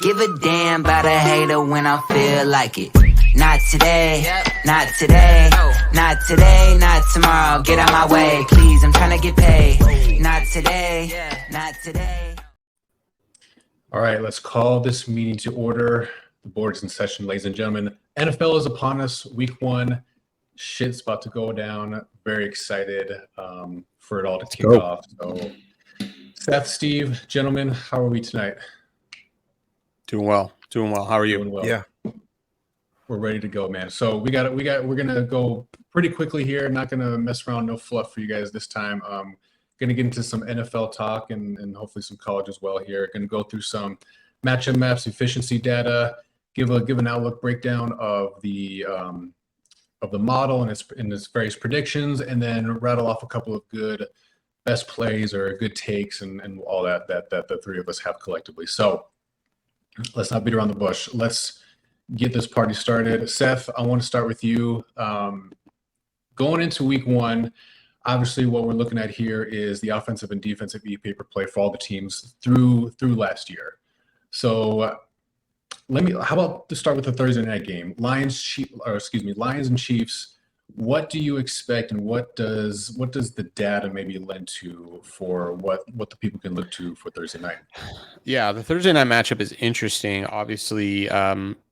Give a damn about a hater when I feel like it. Not today, not today, not today, not tomorrow. Get out my way, please, I'm trying to get paid. Not today, not today. All right, let's call this meeting to order. The board is in session, ladies and gentlemen. NFL is upon us, week 1. Shit's about to go down. Very excited for it all to kick off. So, Seth, Steve, gentlemen, how are we tonight? Doing well. How are you? Doing well. Yeah. We're ready to go, man. So we're gonna go pretty quickly here. Not gonna mess around, no fluff for you guys this time. Gonna get into some NFL talk and hopefully some college as well here. Gonna go through some matchup maps, efficiency data, give an outlook breakdown of the model and its various predictions, and then rattle off a couple of good best plays or good takes and all that the three of us have collectively. So let's not beat around the bush. Let's get this party started. Seth, I want to start with you. Going into week 1, obviously what we're looking at here is the offensive and defensive e-paper play for all the teams through last year. So how about to start with the Thursday night game? Lions and Chiefs. What do you expect, and what does the data maybe lend to for what the people can look to for Thursday night? Yeah, the Thursday night matchup is interesting. Obviously,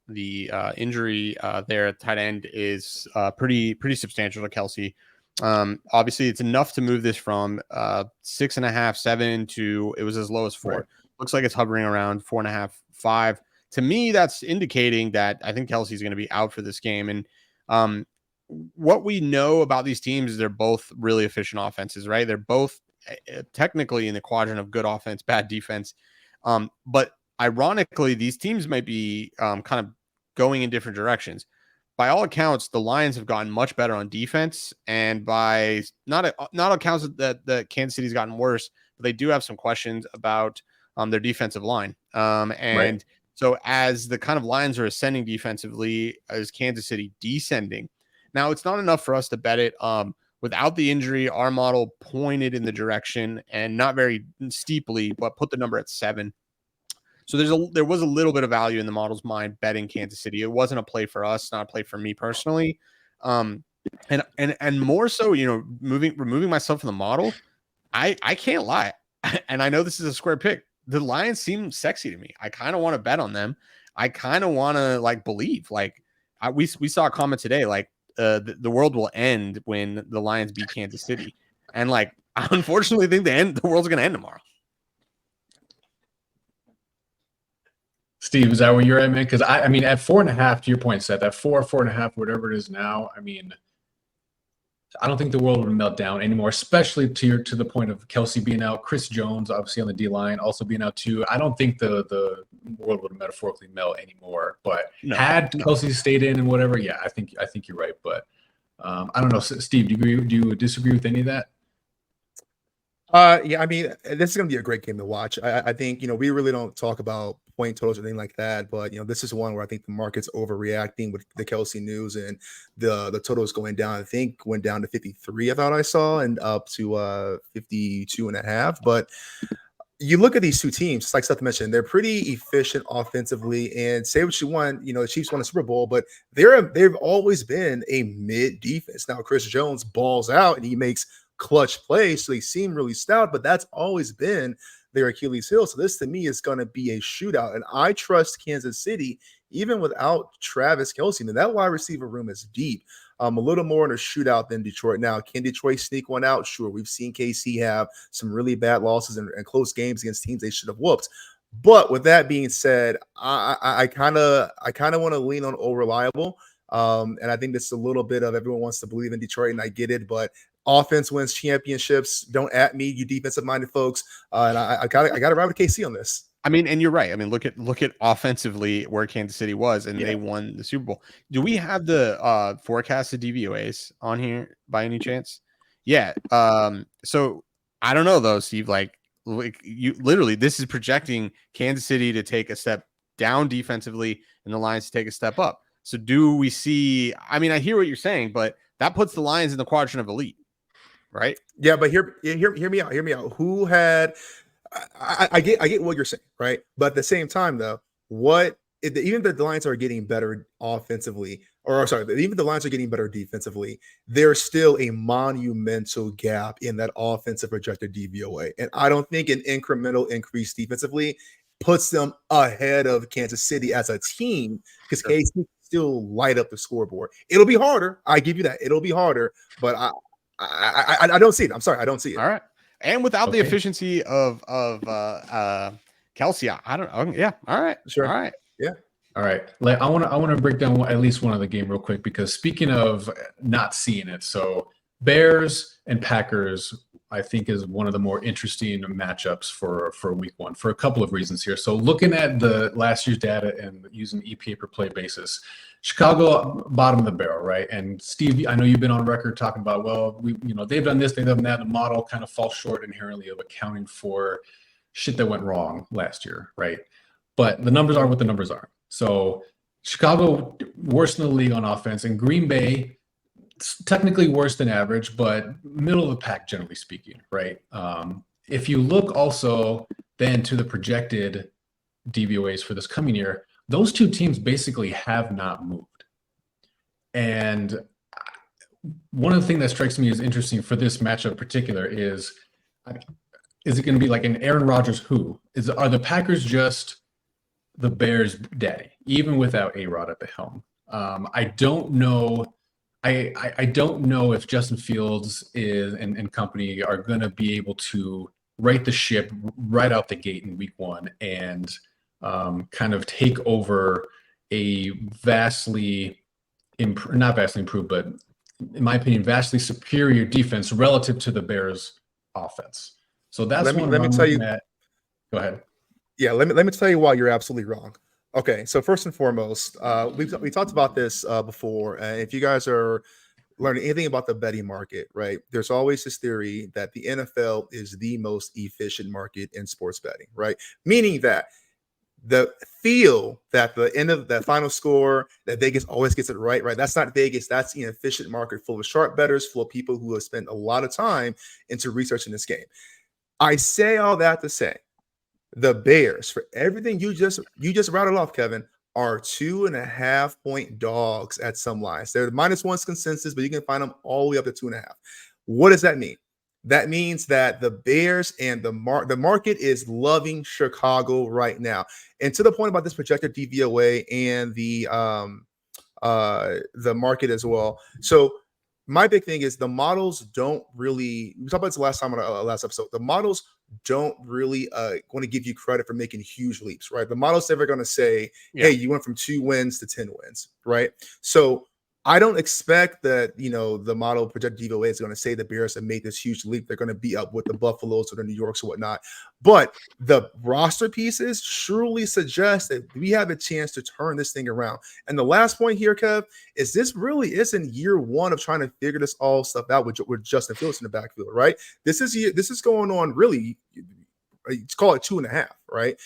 the injury there at tight end is pretty substantial to Kelsey. Obviously, it's enough to move this from 6.5, 7 to it was as low as 4. Right. Looks like it's hovering around 4.5, 5. To me, that's indicating that I think Kelsey's going to be out for this game. And what we know about these teams is they're both really efficient offenses, right? They're both technically in the quadrant of good offense, bad defense. But ironically, these teams might be kind of going in different directions. By all accounts, the Lions have gotten much better on defense, and by not accounts that Kansas City's gotten worse, but they do have some questions about their defensive line. Right. So as the kind of Lions are ascending defensively, as Kansas City descending. Now, it's not enough for us to bet it. Without the injury, our model pointed in the direction, and not very steeply, but put the number at 7. So there was a little bit of value in the model's mind betting Kansas City. It wasn't a play for us, not a play for me personally. And more so, removing myself from the model, I can't lie. And I know this is a square pick. The Lions seem sexy to me. I kind of want to bet on them. I kind of want to believe. We saw a comment today, the world will end when the Lions beat Kansas City. And I unfortunately think the world's going to end tomorrow. Steve, is that where you're at, man? Because I mean, at 4.5, to your point, Seth, at 4.5, whatever it is now, I mean, I don't think the world would melt down anymore, especially to the point of Kelsey being out, Chris Jones obviously on the D line also being out too. I don't think the world would metaphorically melt anymore. But had Kelsey stayed in and whatever, yeah, I think you're right. But I don't know, Steve, do you disagree with any of that? Yeah, I mean, this is going to be a great game to watch. I think, we really don't talk about point totals or anything like that, but, this is one where I think the market's overreacting with the Kelsey news, and the totals going down. I think went down to 53, I thought I saw, and up to 52.5. But you look at these two teams, just like Seth mentioned, they're pretty efficient offensively, and say what you want, the Chiefs won a Super Bowl, but they've always been a mid defense. Now, Chris Jones balls out and he makes clutch plays, so they seem really stout, but that's always been their Achilles heel. So this to me is going to be a shootout, and I trust Kansas City even without Travis Kelce. And that wide receiver room is deep. A little more in a shootout than Detroit. Now, can Detroit sneak one out? Sure. We've seen KC have some really bad losses and close games against teams they should have whooped. But with that being said, I kind of want to lean on over reliable. And I think this is a little bit of everyone wants to believe in Detroit, and I get it, but offense wins championships. Don't at me, you defensive-minded folks. And I got to ride with KC on this. I mean, and you're right. I mean, look at offensively where Kansas City was, and they won the Super Bowl. Do we have the forecasted DVOAs on here by any chance? Yeah. So I don't know though, Steve. You literally, this is projecting Kansas City to take a step down defensively and the Lions to take a step up. So do we see? I mean, I hear what you're saying, but that puts the Lions in the quadrant of elite, right? Yeah, but hear me out. Who had? I get what you're saying, right? But at the same time, though, even the Lions are getting better offensively, or sorry, even the Lions are getting better defensively, there's still a monumental gap in that offensive projected DVOA. And I don't think an incremental increase defensively puts them ahead of Kansas City as a team, because KC still light up the scoreboard. It'll be harder. I give you that. It'll be harder, but I don't see it. I'm sorry, I don't see it. All right. And without the efficiency of Kelsey, I don't know. Yeah. All right. Sure. All right. Yeah. All right. I want to break down at least one of the game real quick, because speaking of not seeing it, so Bears and Packers, I think, is one of the more interesting matchups for week one for a couple of reasons here. So looking at the last year's data and using EPA per play basis, Chicago bottom of the barrel, right? And Steve, I know you've been on record talking about, well, they've done this, they've done that. The model kind of falls short inherently of accounting for shit that went wrong last year, right? But the numbers are what the numbers are. So Chicago worse in the league on offense, and Green Bay technically worse than average, but middle of the pack generally speaking, right? If you look also then to the projected DVOAs for this coming year, those two teams basically have not moved. And one of the things that strikes me as interesting for this matchup in particular is it going to be like an Aaron Rodgers who? Are the Packers just the Bears' daddy, even without A-Rod at the helm? I don't know. I don't know if Justin Fields and company are going to be able to right the ship right out the gate in week one and kind of take over a not vastly improved, but in my opinion, vastly superior defense relative to the Bears' offense. So that's let me tell you. Go ahead. Yeah, let me tell you why you're absolutely wrong. Okay, so first and foremost, we talked about this before. If you guys are learning anything about the betting market, right, there's always this theory that the NFL is the most efficient market in sports betting, right? Meaning that the feel that the end of that final score, that Vegas always gets it right? That's not Vegas. That's an efficient market full of sharp bettors, full of people who have spent a lot of time into researching this game. I say all that to say, the Bears, for everything you just rattled off, Kevin, are 2.5 point dogs at some lines. They're -1 consensus, but you can find them all the way up to 2.5. What does that mean? That means that the Bears and the market is loving Chicago right now. And to the point about this projected DVOA and the market as well. So my big thing is the models don't really, we talked about this last time on our last episode, the models don't really want to give you credit for making huge leaps, right? The model's never going to say, hey, you went from 2 wins to 10 wins, right? So I don't expect that, the model projected DVOA is going to say the Bears have made this huge leap. They're going to be up with the Buffaloes or the New Yorks or whatnot. But the roster pieces surely suggest that we have a chance to turn this thing around. And the last point here, Kev, is this really isn't year one of trying to figure this all stuff out with Justin Fields in the backfield, right? This is going on really, let's call it 2.5, right?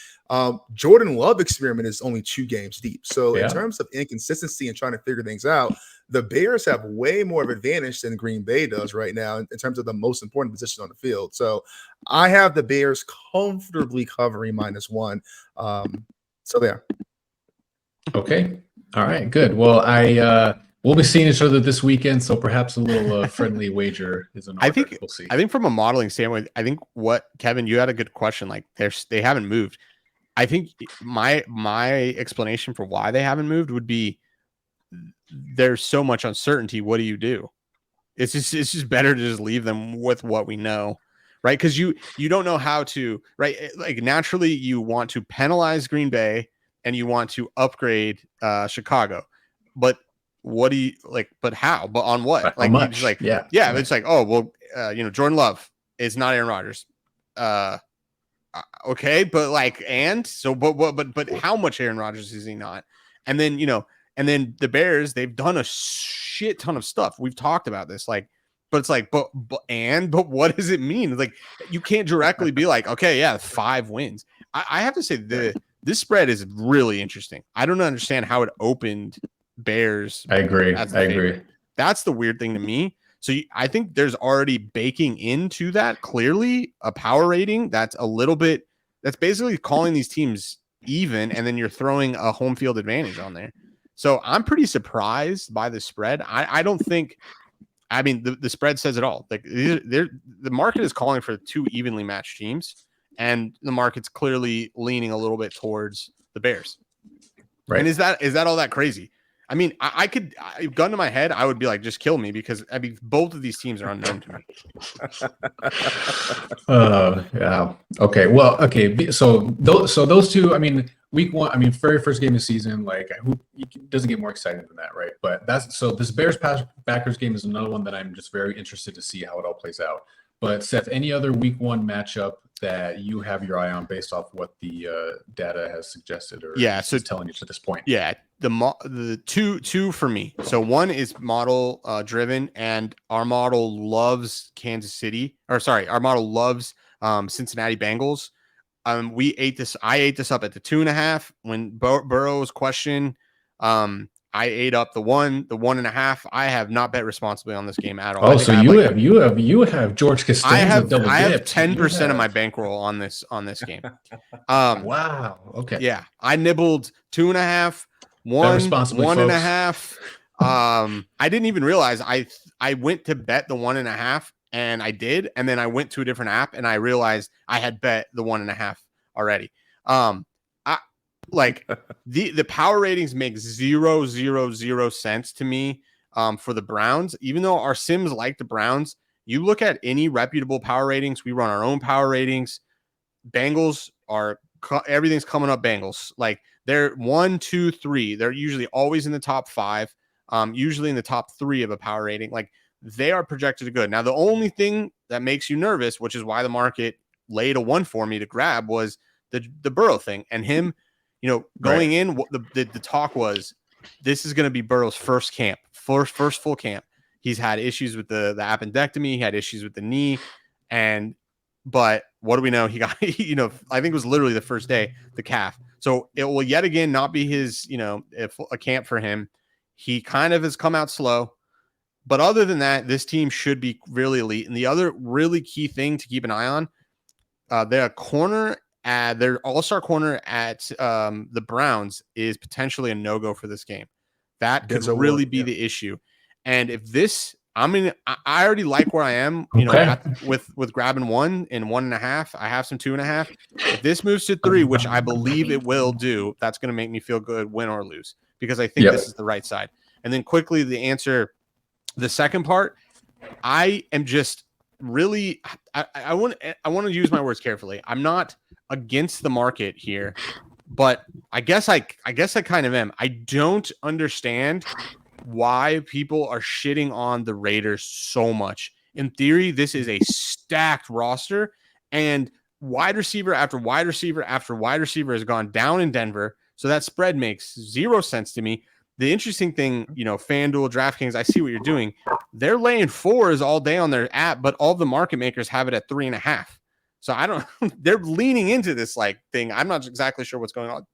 Jordan Love experiment is only 2 games deep. So in terms of inconsistency and trying to figure things out, the Bears have way more of an advantage than Green Bay does right now in terms of the most important position on the field. So I have the Bears comfortably covering -1. So there. Okay. All right. Good. Well, we'll be seeing each other this weekend, so perhaps a little friendly wager is an order. We'll see. I think from a modeling standpoint, I think what Kevin, you had a good question. Like they haven't moved. I think my explanation for why they haven't moved would be there's so much uncertainty. What do you do? It's just better to just leave them with what we know, right? Because you don't know how to, right? Like naturally, you want to penalize Green Bay and you want to upgrade Chicago, but what do you like? But how? But on what? Like, much? It's like it's like, oh well, Jordan Love is not Aaron Rodgers. Okay, but like, and so, but how much Aaron Rodgers is he not? And then the Bears, they've done a shit ton of stuff. We've talked about this, like, but it's like, but what does it mean? It's like you can't directly be like, okay, yeah, 5 wins. I have to say this spread is really interesting. I don't understand how it opened Bears. I agree. That's the weird thing to me. So I think there's already baking into that clearly a power rating that's a little bit, that's basically calling these teams even, and then you're throwing a home field advantage on there. So I'm pretty surprised by the spread. I don't think, I mean, the spread says it all. Like the market is calling for 2 evenly matched teams, and the market's clearly leaning a little bit towards the Bears. Right. And is that all that crazy? I mean, I could, gun to my head, I would be like, just kill me, because I mean, both of these teams are unknown to me. Yeah. Okay. Well, okay. So those two, I mean, week one, I mean, very first game of the season, like who doesn't get more exciting than that, right? But this Bears Packers game is another one that I'm just very interested to see how it all plays out. But Seth, any other week one matchup that you have your eye on based off what the data has suggested or is telling you to this point? Yeah, the two for me. So one is model driven, and our model loves our model loves Cincinnati Bengals. I ate this up at the 2.5 when Burrow was questioned. I ate up the 1.5. I have not bet responsibly on this game at all. Oh, so you have George Costanza double dipped. I have 10% of my bankroll on this game. Wow. Okay. Yeah, I nibbled 2.5, 1.5. I didn't even realize I went to bet the 1.5, and I did, and then I went to a different app and I realized I had bet the 1.5 already. Like the power ratings make zero sense to me for the Browns. Even though our sims like the Browns, you look at any reputable power ratings. We run our own power ratings. Bengals everything's coming up Bengals. Like they're 1, 2, 3. They're usually always in the top 5. Usually in the top 3 of a power rating. Like they are projected to good. Now the only thing that makes you nervous, which is why the market laid a 1 for me to grab, was the Burrow thing and him. Going in, the talk was this is going to be Burrow's first full camp. He's had issues with the appendectomy. He had issues with the knee. But what do we know? He got, I think it was literally the first day, the calf. So it will yet again not be his, a camp for him. He kind of has come out slow. But other than that, this team should be really elite. And the other really key thing to keep an eye on, their all-star corner at the Browns is potentially a no-go for this game. That could really be the issue. And if this, I already like where I am, with grabbing 1 and 1.5. I have some 2.5. If this moves to 3, which I believe it will do, that's going to make me feel good, win or lose, because I think this is the right side. And then quickly, the second part, I am just really, I want to use my words carefully. I'm not against the market here, but I guess I kind of am. I don't understand why people are shitting on the Raiders so much. In theory, this is a stacked roster, and wide receiver after wide receiver after wide receiver has gone down in Denver. So that spread makes 0 sense to me. The interesting thing, FanDuel, DraftKings, I see what you're doing. They're laying 4s all day on their app, but all the market makers have it at 3.5. So they're leaning into this thing. I'm not exactly sure what's going on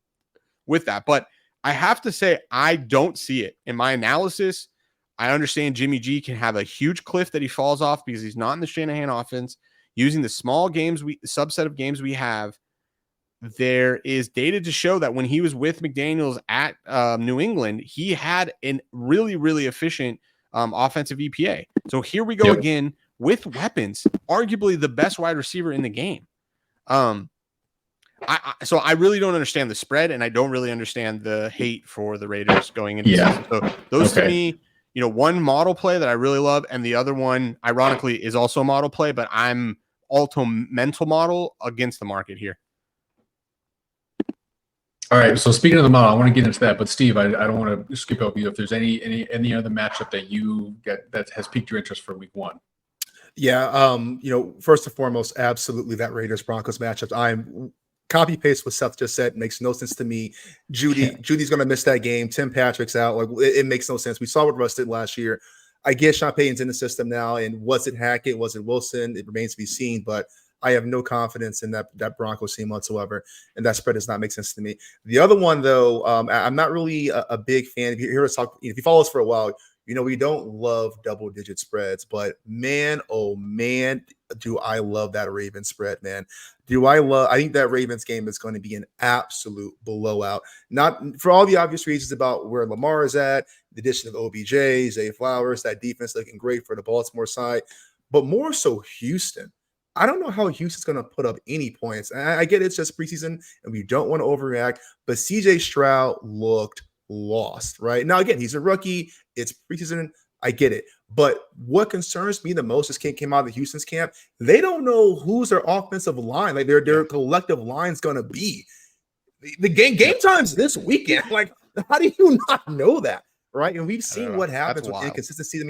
with that, but I have to say, I don't see it in my analysis. I understand Jimmy G can have a huge cliff that he falls off because he's not in the Shanahan offense. Using the small subset of games we have, there is data to show that when he was with McDaniels at New England, he had a really, really efficient offensive EPA. So here we go again with weapons, arguably the best wide receiver in the game. So I really don't understand the spread, and I don't really understand the hate for the Raiders going into the season. So those to me, one model play that I really love, and the other one, ironically, is also a model play, but I'm also mental model against the market here. All right. So speaking of the model, I want to get into that, but Steve, I don't want to skip over you. If there's any other matchup that you get that has piqued your interest for week 1. Yeah. First and foremost, absolutely that Raiders Broncos matchup. I'm copy paste what Seth just said. Makes no sense to me. Judy's going to miss that game. Tim Patrick's out. It makes no sense. We saw what Russ did last year. I get Sean Payton's in the system now, and was it Hackett? Was it Wilson? It remains to be seen, but I have no confidence in that Broncos team whatsoever, and that spread does not make sense to me. The other one, though, I'm not really a big fan. If you hear us talk, if you follow us for a while, We don't love double-digit spreads, but man, oh man, do I love that Ravens spread, man. I think that Ravens game is going to be an absolute blowout. Not for all the obvious reasons about where Lamar is at, the addition of OBJ, Zay Flowers, that defense looking great for the Baltimore side, but more so Houston. I don't know how Houston's going to put up any points. I get it's just preseason and we don't want to overreact, but CJ Stroud looked lost, right? Now, again, he's a rookie. It's preseason. I get it. But what concerns me the most is came out of the Houston's camp. They don't know who's their offensive line, like their collective line's going to be. The game time's this weekend. Like, how do you not know that, right? And we've seen what happens with inconsistency.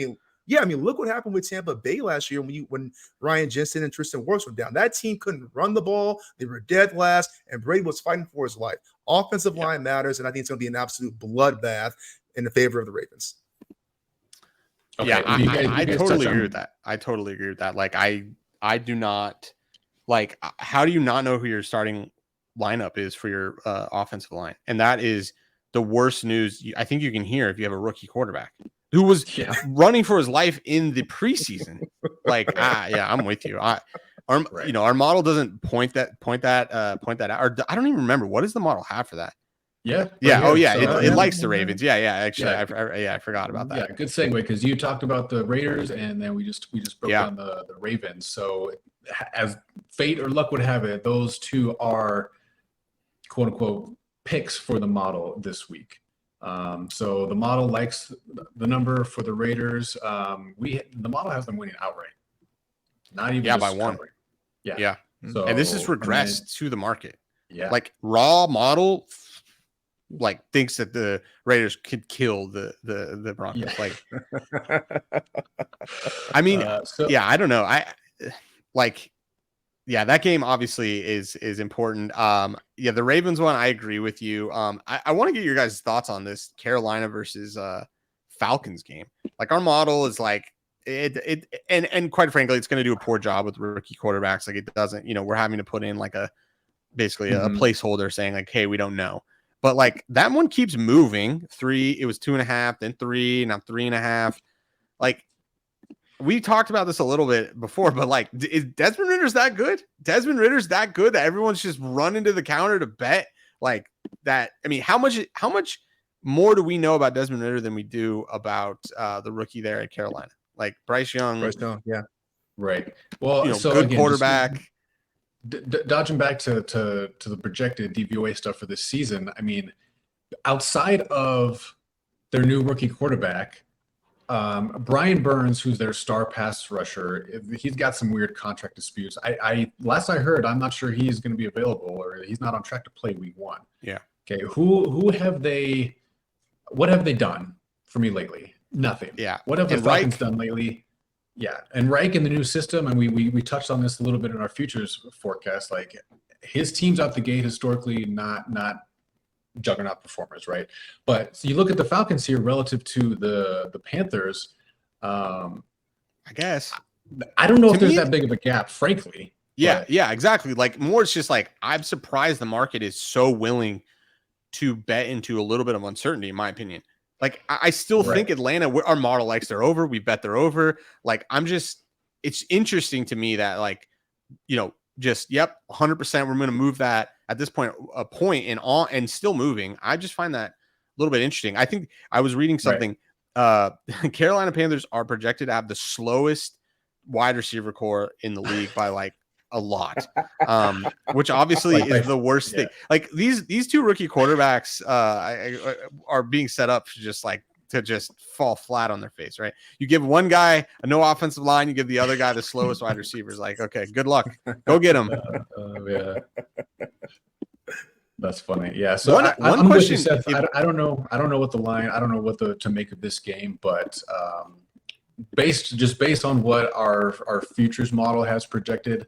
Look what happened with Tampa Bay last year when Ryan Jensen and Tristan Wirfs were down. That team couldn't run the ball. They were dead last, and Brady was fighting for his life. Offensive line matters, and I think it's going to be an absolute bloodbath in the favor of the Ravens. Okay. Yeah, I totally agree with that. I totally agree with that. Like, I do not like. How do you not know who your starting lineup is for your offensive line? And that is the worst news I think you can hear if you have a rookie quarterback who was running for his life in the preseason. Like, I'm with you. Our model doesn't point that out. Or I don't even remember, what does the model have for that? Yeah. It likes the Ravens. Actually, I forgot about that. Yeah, good segue, because you talked about the Raiders, and then we just broke down the Ravens. So, as fate or luck would have it, those two are quote unquote picks for the model this week. So the model likes the number for the Raiders. The model has them winning outright, not even by one. Covering. Yeah. So, and this is regressed to the market. Yeah, like raw model, like thinks that the Raiders could kill the Broncos. Yeah. Like, I mean, I don't know. That game obviously is important. The Ravens one, I agree with you. I want to get your guys' thoughts on this Carolina versus Falcons game. Like, our model is like and quite frankly, it's going to do a poor job with rookie quarterbacks. Like, it doesn't, we're having to put in like basically a placeholder saying like, hey, we don't know. But like, that one keeps moving. It was 2.5, then 3, now 3.5. Like, we talked about this a little bit before, but like, is Desmond Ritter's that good? Desmond Ritter's that good that everyone's just running to the counter to bet like that? I mean, how much more do we know about Desmond Ridder than we do about the rookie there at Carolina? Like Bryce Young, yeah, right. Well, so good again, quarterback. Dodging back to the projected DVOA stuff for this season. I mean, outside of their new rookie quarterback, Brian Burns, who's their star pass rusher, he's got some weird contract disputes. Last I heard, I'm not sure he's going to be available, or he's not on track to play week 1. Yeah. Okay. What have they done for me lately? Nothing. Yeah. What have the Falcons done lately? Yeah. And Reich in the new system, and we touched on this a little bit in our futures forecast. Like, his team's out the gate historically not juggernaut performers, right? But so you look at the Falcons here relative to the Panthers. I guess I don't know if there's that big of a gap, frankly. Yeah, exactly. Like, more, it's just like, I'm surprised the market is so willing to bet into a little bit of uncertainty, in my opinion. Like, I still think Atlanta, our model likes their over. We bet they're over. Like, it's interesting to me that, like, 100%, we're going to move that at this point, a point and still moving. I just find that a little bit interesting. I think I was reading something. Carolina Panthers are projected to have the slowest wide receiver core in the league by like a lot, which obviously is the worst thing. Like, these two rookie quarterbacks are being set up to just fall flat on their face, right? You give one guy a no offensive line, you give the other guy the slowest wide receivers. Like, okay, good luck, go get him. Yeah, that's funny. Yeah. So one question, Seth, I don't know what the line, I don't know what to make of this game, but based on what our futures model has projected,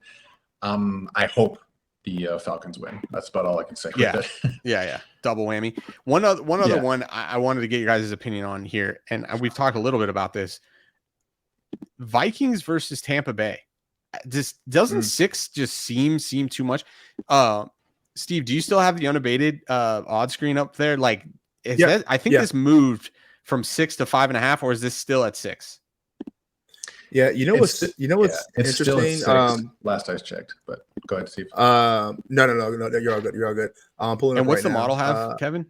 I hope the Falcons win. That's about all I can say. Yeah. Double whammy. One other one I wanted to get your guys' opinion on here, and we've talked a little bit about this. Vikings versus Tampa Bay. Doesn't 6 just seem too much? Steve, do you still have the unabated odd screen up there? Like, I think this moved from 6 to 5.5, or is this still at 6? Yeah, what's it's interesting? still at 6, last I checked, but go ahead, Steve. No, you're all good. You're all good. Pulling And up what's right the now. model have, Kevin?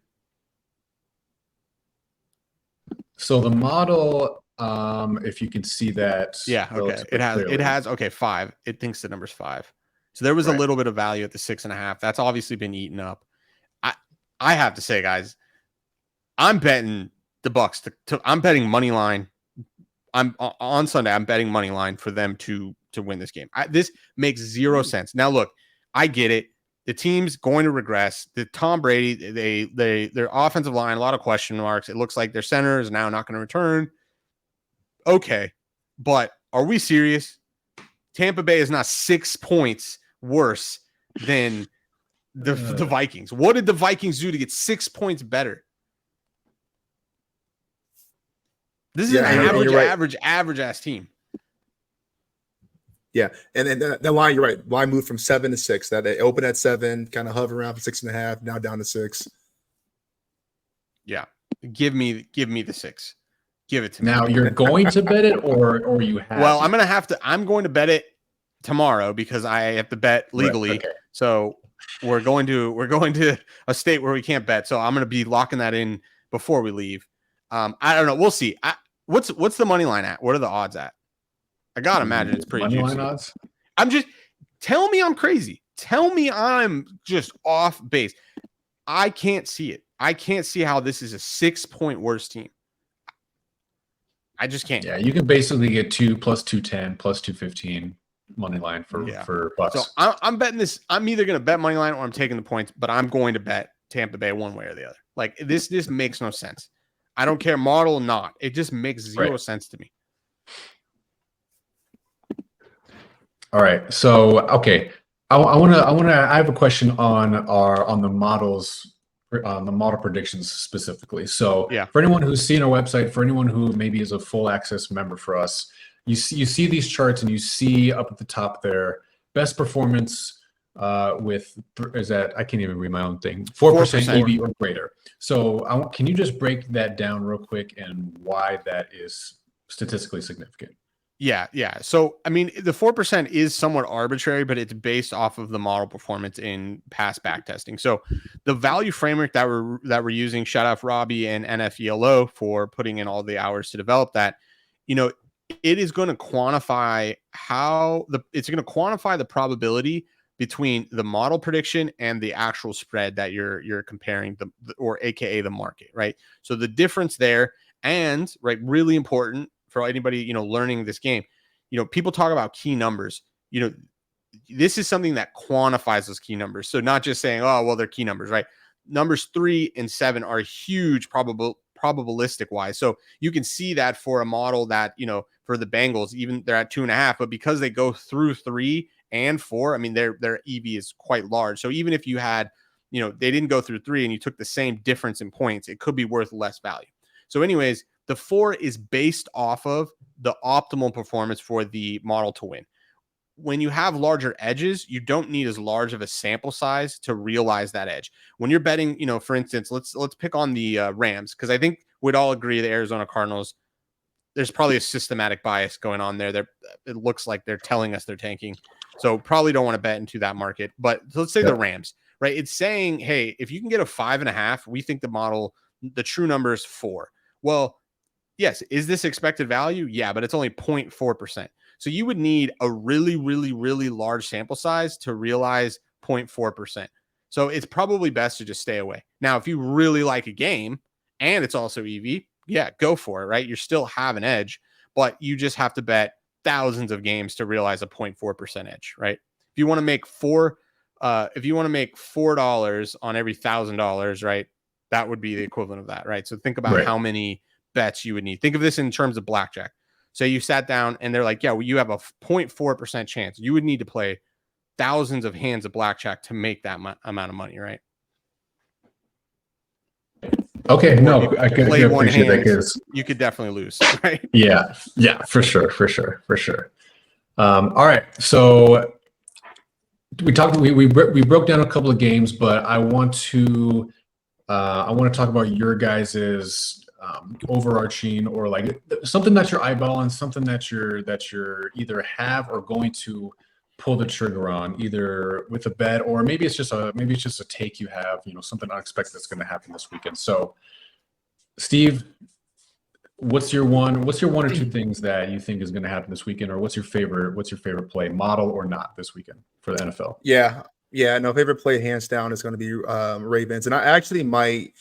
So the model, if you can see that, Yeah, okay. It has 5. It thinks the number's 5. So there was a little bit of value at the 6.5. That's obviously been eaten up. I have to say, guys, I'm betting the Bucs. I'm betting money line. I'm on Sunday. I'm betting money line for them to win this game. This makes zero sense. Now, look, I get it. The team's going to regress. The Tom Brady, their offensive line, a lot of question marks. It looks like their center is now not going to return. Okay, but are we serious? Tampa Bay is not 6 points worse than the Vikings. What did the Vikings do to get 6 points better? This is an average ass team. Yeah, and then that line, you're right. Line moved from 7 to 6. That they opened at 7, kind of hover around for 6.5, now down to 6. Yeah, give me the 6. Give it to me. Now you're going to bet it, or you have? Well, I'm going to bet it tomorrow because I have to bet legally. Right, okay. So we're going to a state where we can't bet. So I'm going to be locking that in before we leave. I don't know. We'll see. What's the money line at? What are the odds at? I gotta imagine it's pretty money juicy. line odds. Tell me I'm crazy. Tell me I'm just off base. I can't see it. I can't see how this is a 6-point worse team. I just can't. Yeah, you can basically get 2 plus 210 plus 215 money line for Bucs. So I'm betting this. I'm either going to bet money line or I'm taking the points, but I'm going to bet Tampa Bay one way or the other. Like this makes no sense. I don't care model or not. It just makes zero sense to me. All right. So okay, I have a question on the models. On the model predictions specifically. So for anyone who's seen our website, for anyone who maybe is a full access member for us, you see these charts and you see up at the top there, best performance is that, I can't even read my own thing, 4% EV or greater. So can you just break that down real quick and why that is statistically significant? Yeah. So, I mean, the 4% is somewhat arbitrary, but it's based off of the model performance in past back testing. So the value framework that we're using, shout out Robbie and NFELO for putting in all the hours to develop that, it is going to quantify the probability between the model prediction and the actual spread that you're comparing or AKA the market, right? So the difference there, and really important for anybody, learning this game, people talk about key numbers, this is something that quantifies those key numbers. So not just saying, oh, well, they're key numbers, right? Numbers 3 and 7 are huge probabilistic wise. So you can see that for a model that, for the Bengals, even they're at 2.5, but because they go through 3 and 4, I mean, their EV is quite large. So even if you had, they didn't go through 3 and you took the same difference in points, it could be worth less value. So anyways, the 4 is based off of the optimal performance for the model to win. When you have larger edges, you don't need as large of a sample size to realize that edge. When you're betting, for instance, let's pick on the Rams, because I think we'd all agree the Arizona Cardinals, there's probably a systematic bias going on there. It looks like they're telling us they're tanking. So probably don't want to bet into that market. But let's say the Rams, right? It's saying, hey, if you can get a 5.5, we think the true number is 4. Well, yes. Is this expected value? Yeah, but it's only 0.4%. So you would need a really, really, really large sample size to realize 0.4%. So it's probably best to just stay away. Now, if you really like a game and it's also EV, yeah, go for it, right? You still have an edge, but you just have to bet thousands of games to realize a 0.4% edge, right? If you want to make $4 on every $1,000, right? That would be the equivalent of that, right? So think about how many bets you would need. Think of this in terms of blackjack. So you sat down and they're like, yeah, well, you have a 0.4% chance. You would need to play thousands of hands of blackjack to make that amount of money, right? Okay, no, I could appreciate that, because you could definitely lose, right? Yeah, for sure. All right, so we broke down a couple of games, but I want to talk about your guys's overarching or like something that you're eyeballing, something that you're either have or going to pull the trigger on, either with a bet or maybe it's just a take you have, something unexpected that's going to happen this weekend. So, Steve, what's your one or two things that you think is going to happen this weekend, or what's your favorite play, model or not, this weekend for the NFL? No, favorite play hands down is going to be Ravens, and I actually might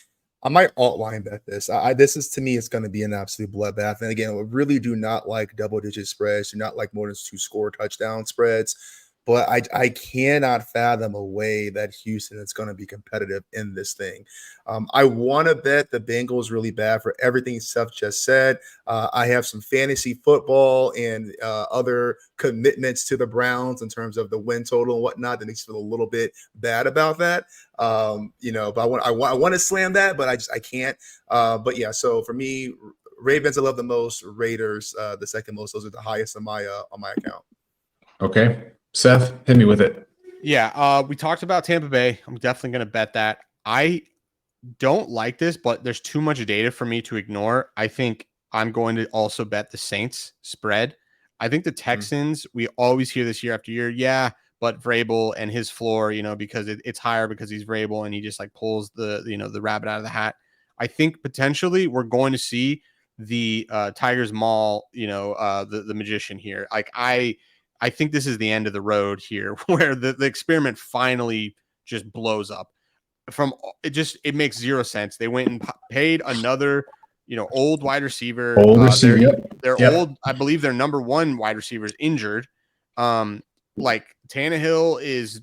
alt line bet this. This is, to me, it's going to be an absolute bloodbath. And again, I really do not like double-digit spreads. Do not like more than 2-score touchdown spreads. But I cannot fathom a way that Houston is going to be competitive in this thing. I want to bet the Bengals really bad for everything Seth just said. I have some fantasy football and other commitments to the Browns in terms of the win total and whatnot that makes me feel a little bit bad about that. But I want to slam that, but I can't. But yeah, so for me, Ravens I love the most, Raiders the second most. Those are the highest on my account. Okay. Seth, hit me with it. Yeah, we talked about Tampa Bay. I'm definitely going to bet that. I don't like this, but there's too much data for me to ignore. I think I'm going to also bet the Saints spread. I think the Texans, we always hear this year after year, but Vrabel and his floor, because it's higher because he's Vrabel and he just like pulls the rabbit out of the hat. I think potentially we're going to see the Tigers Maul, the magician here. Like I think this is the end of the road here where the experiment finally just blows up. It makes zero sense. They went and paid another, old wide receiver. They're old. I believe their number one wide receiver is injured. Like Tannehill is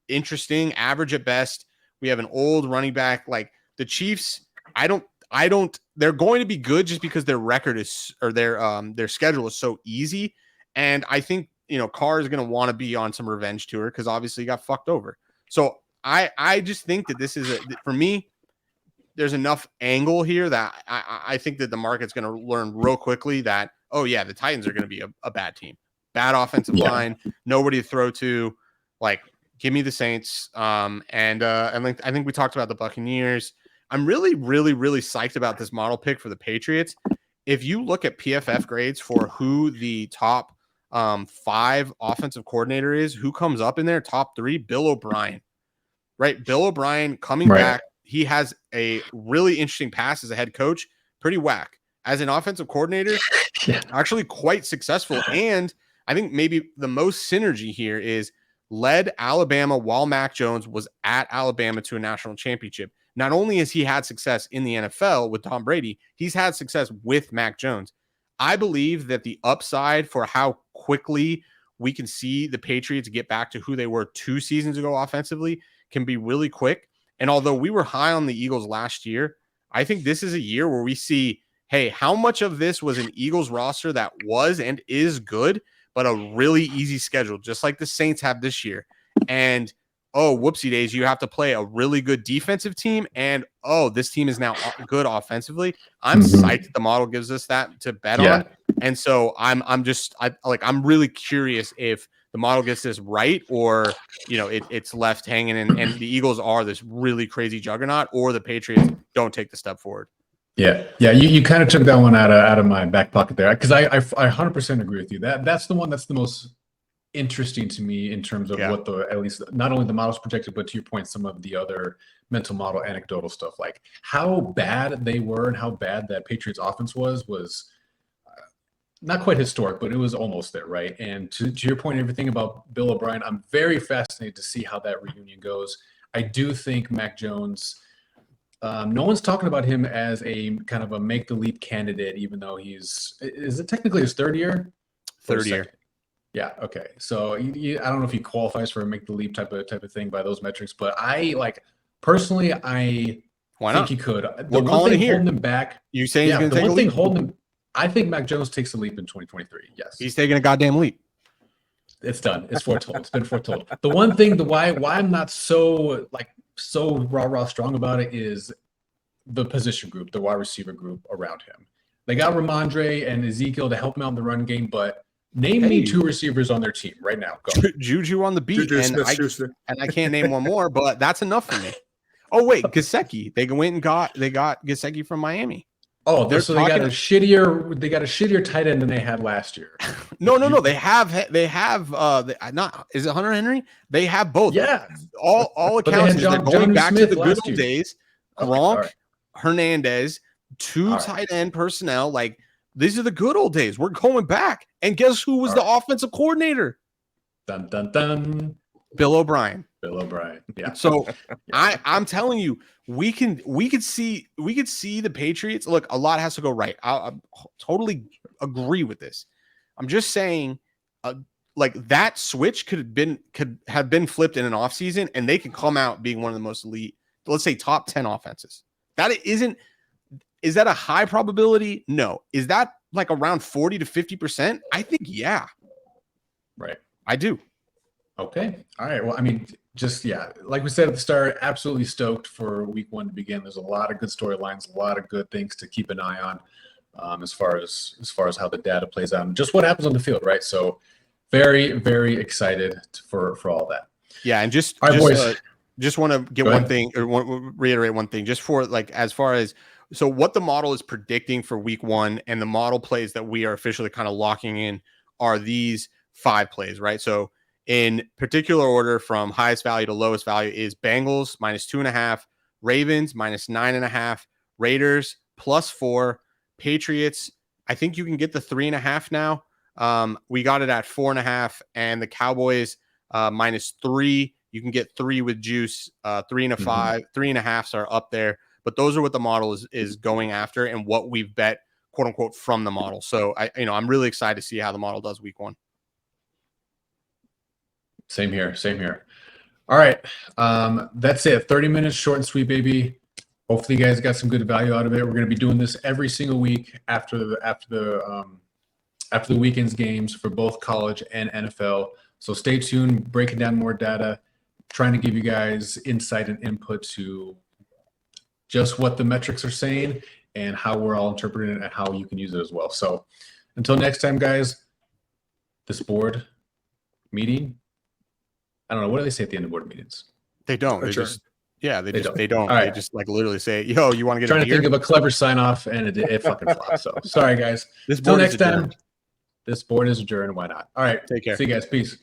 interesting, average at best. We have an old running back. Like the Chiefs, they're going to be good just because their record is, or their schedule is so easy. And I think, Carr is going to want to be on some revenge tour because obviously he got fucked over. So I just think that this is for me, there's enough angle here that I think that the market's going to learn real quickly that, oh yeah, the Titans are going to be a bad team, bad offensive line, nobody to throw to. Like, give me the Saints. And I think we talked about the Buccaneers. I'm really, really, really psyched about this model pick for the Patriots. If you look at PFF grades for who the top 5 offensive coordinator is, who comes up in there, top 3, Bill O'Brien, right? Bill O'Brien coming back. He has a really interesting pass as a head coach, pretty whack. As an offensive coordinator, actually quite successful. And I think maybe the most synergy here is led Alabama while Mac Jones was at Alabama to a national championship. Not only has he had success in the NFL with Tom Brady, he's had success with Mac Jones. I believe that the upside for how quickly we can see the Patriots get back to who they were 2 seasons ago offensively can be really quick. And although we were high on the Eagles last year, I think this is a year where we see, hey, how much of this was an Eagles roster that was and is good, but a really easy schedule, just like the Saints have this year. And, oh, whoopsie days, you have to play a really good defensive team. And, oh, this team is now good offensively. I'm psyched that the model gives us that to bet on. And so I'm really curious if the model gets this right, or, it's left hanging and the Eagles are this really crazy juggernaut, or the Patriots don't take the step forward. Yeah. You kind of took that one out of my back pocket there, because I 100% agree with you. That's the one that's the most interesting to me in terms of what at least not only the models projected, but to your point, some of the other mental model anecdotal stuff, like how bad they were and how bad that Patriots offense was not quite historic, but it was almost there, right? And to your point, everything about Bill O'Brien, I'm very fascinated to see how that reunion goes. I do think Mac Jones, no one's talking about him as a kind of a make the leap candidate, even though is it technically his third year? Third year. Yeah. Okay. So I don't know if he qualifies for a make the leap type of thing by those metrics, but I personally, I think he could. The one thing holding him back. You saying he's going to take a leap? I think Mac Jones takes a leap in 2023. Yes. He's taking a goddamn leap. It's done. It's foretold. It's been foretold. The one thing, why I'm not so raw strong about it is the position group, the wide receiver group around him. They got Ramondre and Ezekiel to help him out in the run game, but name me 2 receivers on their team right now. Go. Juju on the beat, Juju and I can't name one more, but that's enough for me. Oh wait, Gesicki. They went and got Gesicki from Miami. Oh, They're so they got a shittier tight end than they had last year. No. They have not. Is it Hunter Henry? They have both. Yeah. All But they accounts had is they're John going back Smith to the good last old year. days. Okay, Gronk, all right. Hernandez, two All right. tight end personnel. Like these are the good old days. We're going back. And guess who was All the right. offensive coordinator? Dun dun dun. Bill O'Brien. Bill O'Brien. Yeah. So I'm telling you, we could see the Patriots. Look, a lot has to go right. I totally agree with this. I'm just saying, like that switch could have been flipped in an offseason, and they can come out being one of the most elite, let's say top 10 offenses. Is that a high probability? No. Is that like around 40 to 50%? I think yeah. Right. I do. Okay. All right. Well, I mean, like we said at the start, absolutely stoked for week 1 to begin. There's a lot of good storylines, a lot of good things to keep an eye on, as far as how the data plays out and just what happens on the field, right? So very, very excited for all that. Yeah, and just all right, boys. Just want to get one thing or reiterate one thing just for like as far as so what the model is predicting for week 1 and the model plays that we are officially kind of locking in are these 5 plays, right? So in particular order from highest value to lowest value is Bengals -2.5, Ravens -9.5, Raiders +4, Patriots. I think you can get the 3.5 now. We got it at 4.5, and the Cowboys -3. You can get 3 with juice, 3 and a 5, 3.5s are up there. But those are what the model is going after and what we've bet, quote unquote, from the model. So I'm really excited to see how the model does week 1. Same here. All right. That's it. 30 minutes, short and sweet, baby. Hopefully you guys got some good value out of it. We're going to be doing this every single week after the weekend's games for both college and NFL. So stay tuned, breaking down more data, trying to give you guys insight and input to just what the metrics are saying and how we're all interpreting it and how you can use it as well. So until next time, guys, this board meeting, I don't know. What do they say at the end of board meetings? They don't. They don't. They don't. Right. They just like literally say, "Yo, you want to get trying a to beer?" think of a clever sign off, and it fucking flopped. So sorry, guys. This Until board next is time. adjourned. This board is adjourned. Why not? All right. Take care. See you guys. Peace.